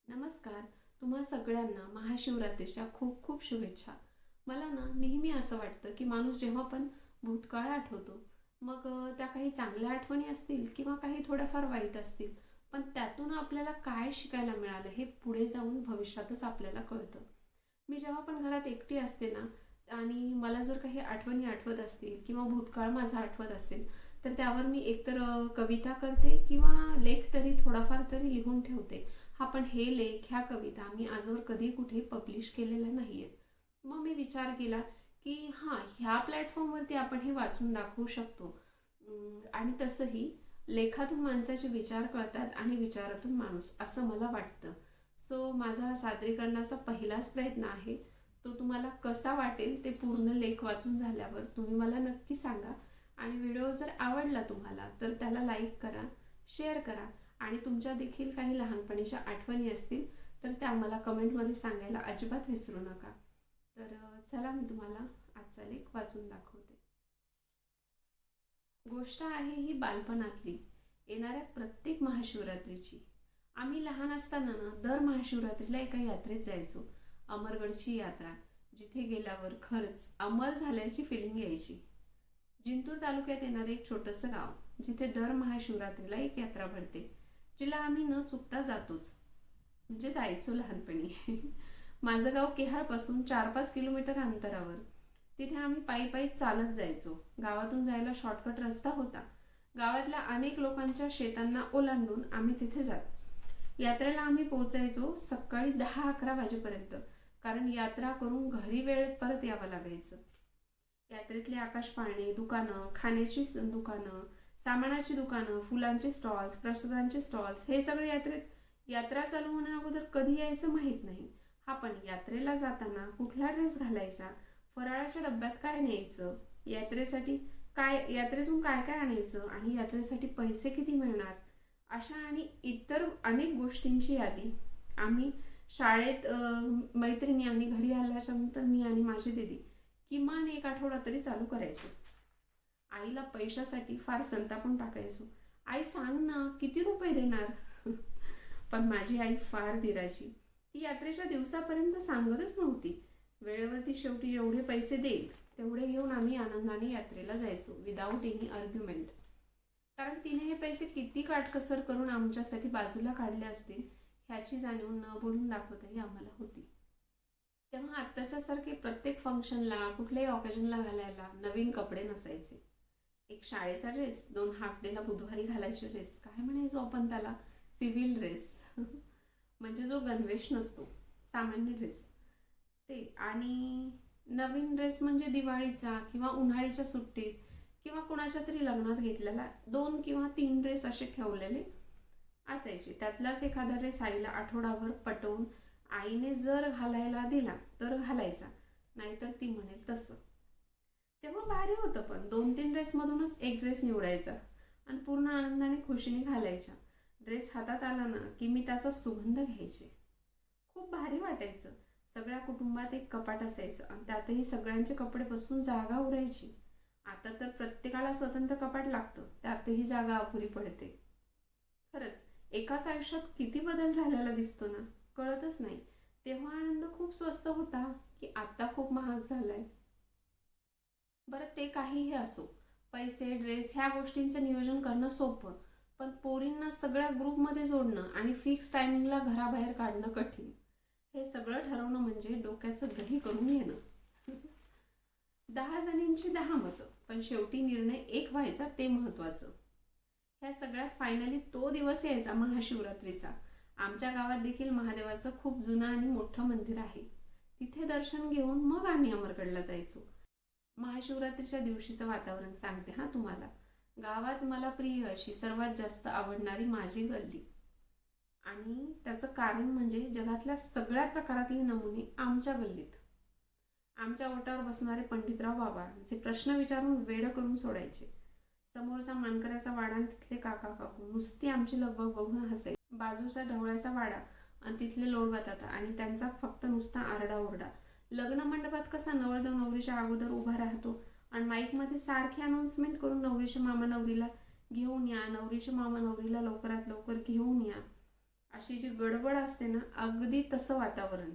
नमस्कार. तुम्हा सगळ्यांना महाशिवरात्रीच्या खूप खूप शुभेच्छा. मला ना नेहमी असं वाटतं की माणूस जेव्हा पण भूतकाळ आठवतो, मग त्या काही चांगल्या आठवणी असतील किंवा काही थोड्याफार वाईट असतील, पण त्यातून आपल्याला काय शिकायला मिळालं हे पुढे जाऊन भविष्यातच आपल्याला कळतं. मी जेव्हा पण घरात एकटी असते ना, आणि मला जर काही आठवणी आठवत असतील किंवा भूतकाळ माझा आठवत असेल, तर त्यावर मी एकतर कविता करते किंवा लेख तरी थोडाफार तरी लिहून ठेवते. हा, पण हे लेख, ह्या कविता मी आजवर कधी कुठे पब्लिश केलेल्या नाहीयेत. मग मी विचार केला की हां, ह्या प्लॅटफॉर्मवरती आपण हे वाचून दाखवू शकतो. आणि तसंही लेखातून माणसाचे विचार कळतात आणि विचारातून माणूस, असं मला वाटतं. सो माझा हा सादरीकरणाचा पहिलाच प्रयत्न आहे. तो तुम्हाला कसा वाटेल ते पूर्ण लेख वाचून झाल्यावर तुम्ही मला नक्की सांगा. आणि व्हिडिओ जर आवडला तुम्हाला तर त्याला लाईक करा, शेअर करा, आणि तुमच्या देखील काही लहानपणीच्या आठवणी असतील तर त्या मला कमेंटमध्ये सांगायला अजिबात विसरू नका. तर चला, मी तुम्हाला आजचा लेख वाचून दाखवते. गोष्ट आहे ही बालपणातली, येणाऱ्या प्रत्येक महाशिवरात्रीची. आम्ही लहान असताना ना दर महाशिवरात्रीला एका यात्रेत जायचो. अमरगडची यात्रा, जिथे गेल्यावर खरंच अमर झाल्याची फिलिंग यायची. जिंतूर तालुक्यात येणारे एक छोटंसं गाव, जिथे दर महाशिवरात्रीला एक यात्रा भरते, जिला आम्ही न चुकता जातोच, म्हणजे जायचो लहानपणी. माझं गाव केहाळपासून 4-5 किलोमीटर अंतरावर. तिथे आम्ही पायी पायी चालत जायचो. गावातून जायला शॉर्टकट रस्ता होता. गावातल्या अनेक लोकांच्या शेतांना ओलांडून आम्ही तिथे जात. यात्रेला आम्ही पोहोचायचो सकाळी 10-11 वाजेपर्यंत, कारण यात्रा करून घरी वेळेत परत यावं लागायचं. यात्रेतले आकाश पाळणे, दुकानं, खाण्याची दुकानं, सामानाची दुकानं, फुलांचे स्टॉल्स, प्रसादांचे स्टॉल्स, हे सगळे यात्रा चालू होण्या अगोदर कधी यायचं माहीत नाही. हा, पण यात्रेला जाताना कुठला ड्रेस घालायचा, फराळाच्या डब्यात काय न्यायचं, यात्रेतून काय काय आणायचं आणि यात्रेसाठी पैसे किती मिळणार, अशा आणि इतर अनेक गोष्टींची यादी आम्ही शाळेत, मैत्रिणी आणि घरी आल्याच्या नंतर मी आणि माझी दीदी किमान 1 आठवडा तरी चालू करायचो. आईला पैशासाठी फार संतापून टाकायचो. आई, सांग ना, किती रुपये देणार? पण माझी आई फार धीराची. ती यात्रेच्या दिवसापर्यंत सांगतच नव्हती. वेळेवरती शेवटी जेवढे पैसे देईल तेवढे घेऊन आम्ही आनंदाने यात्रेला जायचो, विदाऊट एनी आर्ग्युमेंट. कारण तिने हे पैसे किती काटकसर करून आमच्यासाठी बाजूला काढले असतील ह्याची जाणीव न बोलून दाखवतही आम्हाला होती. तेव्हा आत्ताच्या सारखे प्रत्येक फंक्शनला, कुठल्याही ऑकेजनला घालायला नवीन कपडे नसायचे. एक शाळेचा ड्रेस, 2 हाफ डेला बुधवारी घालायचे ड्रेस, काय म्हणायचो आपण त्याला, सिव्हिल ड्रेस. म्हणजे जो गणवेश नसतो, सामान्य ड्रेस ते. आणि नवीन ड्रेस म्हणजे दिवाळीचा किंवा उन्हाळीच्या सुट्टीत किंवा कुणाच्या तरी लग्नात घेतलेला 2 किंवा 3 ड्रेस असे ठेवलेले असायचे. त्यातलाच एखादा ड्रेस आईला आठवडाभर पटवून आईने जर घालायला दिला तर घालायचा, नाहीतर ती म्हणेल तसं. तेव्हा भारी होतं, पण 2-3 ड्रेसमधूनच एक ड्रेस निवडायचा आणि पूर्ण आनंदाने खुशीने घालायच्या. ड्रेस हातात आला ना की मी त्याचा सुगंध घ्यायचे. खूप भारी वाटायचं. सगळ्या कुटुंबात एक कपाट असायचं आणि त्यातही सगळ्यांचे कपडे बसून जागा उरायची. आता तर प्रत्येकाला स्वतंत्र कपाट लागतं, त्यातही जागा अपुरी पडते. खरंच एकाच आयुष्यात किती बदल झालेला दिसतो ना, कळतच नाही. तेव्हा आनंद खूप स्वस्त होता की आता खूप महाग झालाय. बरं, ते काहीही असो, पैसे, ड्रेस ह्या गोष्टींचं नियोजन करणं सोपं, पण पोरींना सगळ्या ग्रुपमध्ये जोडणं आणि फिक्स टायमिंगला घराबाहेर काढणं कठीण. हे सगळं ठरवणं म्हणजे डोक्याचं दही करून घेणं. 10 जणींची 10 मतं, पण शेवटी निर्णय एक व्हायचा ते महत्वाचं. ह्या सगळ्यात फायनली तो दिवस यायचा महाशिवरात्रीचा. आमच्या गावात देखील महादेवाचं खूप जुनं आणि मोठं मंदिर आहे. तिथे दर्शन घेऊन मग आम्ही अमरगडला जायचो. महाशिवरात्रीच्या दिवशीचं वातावरण सांगते हा तुम्हाला. गावात मला प्रिय अशी सर्वात जास्त आवडणारी माझी गल्ली, आणि त्याचं कारण म्हणजे जगातल्या सगळ्या प्रकारातले नमुने आमच्या गल्लीत. आमच्या ओट्यावर बसणारे पंडितराव बाबा, जे प्रश्न विचारून वेड करून सोडायचे. समोरचा मानकऱ्याचा वाडा आणि तिथले काका काकू नुसती आमची लगबग बघून हसायचे. बाजूचा ढवळ्याचा वाडा आणि तिथले लोडबताता आणि त्यांचा फक्त नुसता आरडाओरडा. लग्न मंडपात कसा नवरदेव नवरीच्या अगोदर उभा राहतो आणि माईकमध्ये सारखी अनाउन्समेंट करून नवरीचे मामा नवरीला घेऊन या, नवरीचे मामा नवरीला लवकरात लवकर घेऊन या, अशी जी गडबड असते ना, अगदी तसं वातावरण.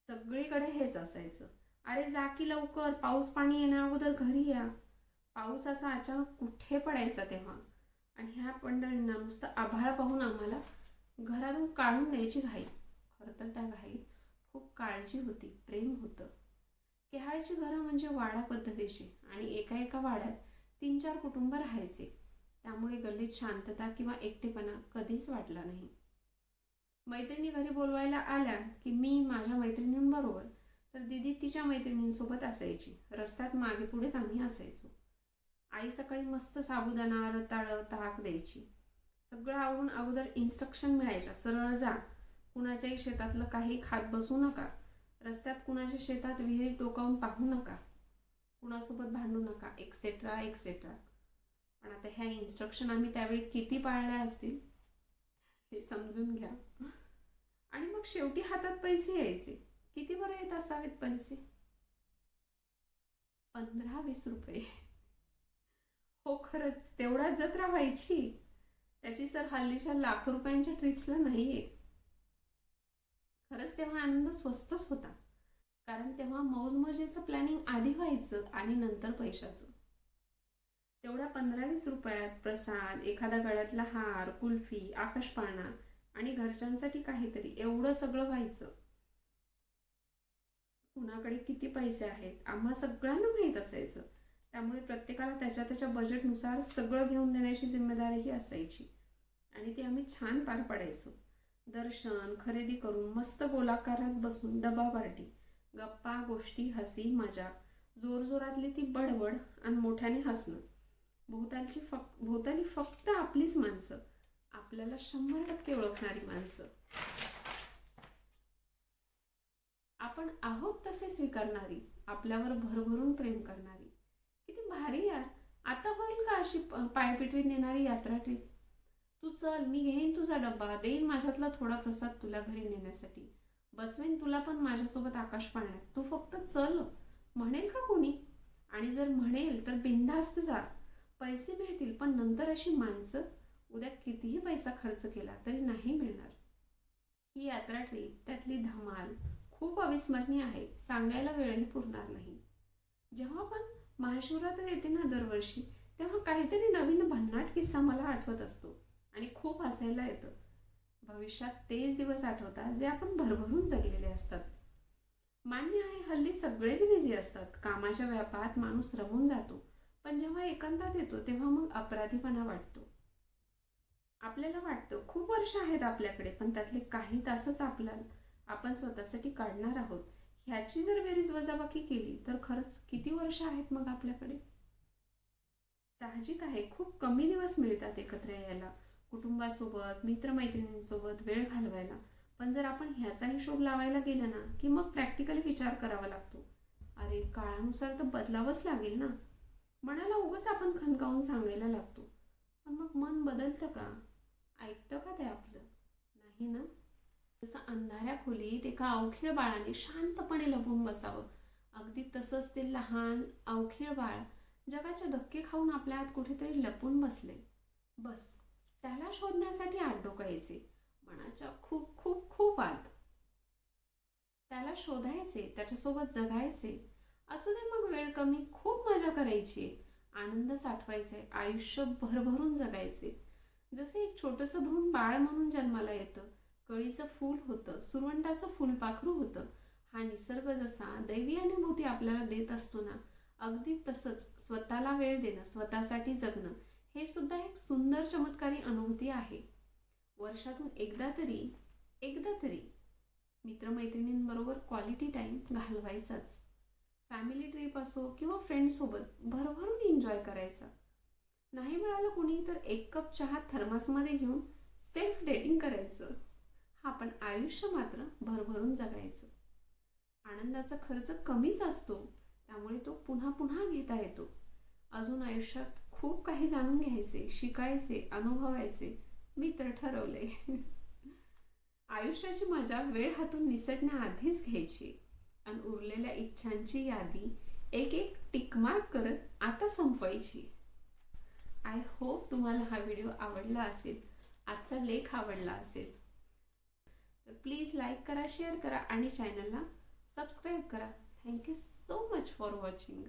सगळीकडे हेच असायचं. अरे जा की लवकर, पाऊस पाणी येण्या अगोदर घरी या. पाऊस असा अचानक कुठे पडायचा तेव्हा. आणि ह्या मंडळींना नुसतं आभाळ पाहून आम्हाला घरातून काढून द्यायची घाई. खरं तर त्या घाईत खूप काळजी होती, प्रेम होतं. केहाळची घरं म्हणजे वाडा पद्धतीची आणि एका एका वाड्यात 3-4 कुटुंब राहायचे. त्यामुळे गल्लीत शांतता किंवा एकटेपणा कधीच वाटला नाही. मैत्रिणी घरी बोलवायला आल्या की मी माझ्या मैत्रिणींबरोबर, तर दीदी तिच्या मैत्रिणींसोबत असायची. रस्त्यात मागे पुढेच आम्ही असायचो. आई सकाळी मस्त साबुदाणा, रताळं, ताक द्यायची. सगळं आवरून अगोदर इन्स्ट्रक्शन मिळायच्या, सरळ जा, कुणाच्याही शेतातलं काही खात बसू नका, रस्त्यात कुणाच्या शेतात विहिरी टोकावून पाहू नका, कुणासोबत भांडू नका, एक्सेट्रा एक्सेट्रा. पण आता ह्या इन्स्ट्रक्शन आम्ही त्यावेळी किती पाळल्या असतील हे समजून घ्या. आणि मग शेवटी हातात पैसे यायचे. किती बरं येत असावेत पैसे? 15-20 रुपये. हो खरंच, तेवढ्या जत्रा व्हायची. त्याची सर हल्लीच्या लाखो रुपयांच्या ट्रिप्सला नाहीये. खरंच तेव्हा आनंद स्वस्तच होता. कारण तेव्हा मौजमजेचं प्लॅनिंग आधी व्हायचं आणि नंतर पैशाचं. तेवढ्या 15-20 रुपयात प्रसाद, एखादा गळ्यातला हार, कुल्फी, आकाशपाळणा आणि घरच्यांसाठी काहीतरी, एवढं सगळं व्हायचं. कुणाकडे किती पैसे आहेत आम्हा सगळ्यांना माहीत असायचं. त्यामुळे प्रत्येकाला त्याच्या त्याच्या बजेटनुसार सगळं घेऊन देण्याची जिम्मेदारीही असायची आणि ती आम्ही छान पार पाडायचो. दर्शन, खरेदी करून मस्त गोलाकारात बसून डबा पार्टी, गप्पा गोष्टी, हसी मजाक, जोरजोरातली ती बडबड आणि मोठ्याने हसणं. भोवताली फक्त आपलीच माणसं, आपल्याला 100% ओळखणारी माणसं. आपण आहोत तसे स्वीकारणारी, आपल्यावर भरभरून प्रेम करणारी. किती भारी यार. आता होईल का अशी पायपिटवीत नेणारी यात्रा ट्रिप? तू चल, मी घेईन तुझा डब्बा, देईन माझ्यातला थोडा प्रसाद तुला घरी नेण्यासाठी, बसवेन तुला पण माझ्यासोबत आकाश पाळण्यात, तू फक्त चल. म्हणेल का कोणी? आणि जर म्हणेल तर बिनधास्त जा. पैसे मिळतील, पण नंतर अशी माणसं उद्या कितीही पैसा खर्च केला तरी नाही मिळणार. ही यात्रा ट्रिप, त्यातली धमाल खूप अविस्मरणीय आहे. सांगायला वेळही पुरणार नाही. जेव्हा पण महाशिवरात्री येते ना दरवर्षी, तेव्हा काहीतरी नवीन भन्नाट किस्सा मला आठवत असतो आणि खूप हसायला येतं. भविष्यात तेच दिवस आठवतात जे आपण भरभरून जगलेले असतात. मान्य आहे, हल्ली सगळेच बिझी असतात, कामाच्या व्यापात माणूस रमून जातो. पण जेव्हा एकांतात येतो तेव्हा मग अपराधीपणा वाटतो. आपल्याला वाटतं खूप वर्ष आहेत आपल्याकडे, पण त्यातले काही तासच आपण स्वतःसाठी काढणार आहोत. ह्याची जर बेरीज वजाबाकी केली तर खरंच किती वर्ष आहेत मग आपल्याकडे? साहजिक आहे, खूप कमी दिवस मिळतात एकत्र यायला, कुटुंबासोबत, मित्रमैत्रिणींसोबत वेळ घालवायला. पण जर आपण ह्याचा हिशोब लावायला गेलं ना की मग प्रॅक्टिकली विचार करावा लागतो. अरे काळानुसार तर बदलावंच लागेल ना. मनाला उगाच आपण खणकावून सांगायला लागतो, पण मग मन बदलतं का? ऐकतं का ते आपलं? नाही ना. जसं अंधाऱ्या खोलीत एका अवखीळ बाळाने शांतपणे लपून बसावं, अगदी तसंच ते लहान अवखीळ बाळ जगाचे धक्के खाऊन आपल्या आत कुठेतरी लपून बसले. बस त्याला शोधण्यासाठी आत डोकायचे, मनाच्या खूप खूप खूप आत. त्याला शोधायचे, त्याच्यासोबत जगायचे. असू दे मग वेळ कमी, खूप मजा करायची, आनंद साठवायचे, आयुष्य भरभरून जगायचे. जसे एक छोटंसं भ्रूण बाळ म्हणून जन्माला येतं, कळीचं फूल होतं, सुरवंटाचं फुलपाखरू होतं. हा निसर्ग जसा दैवी अनुभूती आपल्याला देत असतो ना, अगदी तसंच स्वतःला वेळ देणं, स्वतःसाठी जगणं, हे सुद्धा एक सुंदर चमत्कारी अनुभूती आहे. वर्षातून एकदा तरी मित्रमैत्रिणींबरोबर क्वालिटी टाईम घालवायचाच. फॅमिली ट्रिप असो किंवा फ्रेंड्ससोबत भरभरून एन्जॉय करायचा. नाही मिळालं कुणी तर 1 कप चहा थर्मासमध्ये घेऊन सेल्फ डेटिंग करायचं. हा, पण आयुष्य मात्र भरभरून जगायचं. आनंदाचा खर्च कमीच असतो, त्यामुळे तो पुन्हा पुन्हा घेता येतो. अजून आयुष्यात खूप काही जाणून घ्यायचे, शिकायचे, अनुभवायचे. मी तर ठरवले आयुष्याची मजा वेळ हातून निसटण्याआधीच घ्यायची आणि उरलेल्या इच्छांची यादी एक एक टिकमार्क करत आता संपवायची. आय होप तुम्हाला हा व्हिडिओ आवडला असेल. आजचा लेख आवडला असेल तर प्लीज लाईक करा, शेअर करा आणि चॅनलला सबस्क्राईब करा. Thank you so much for watching.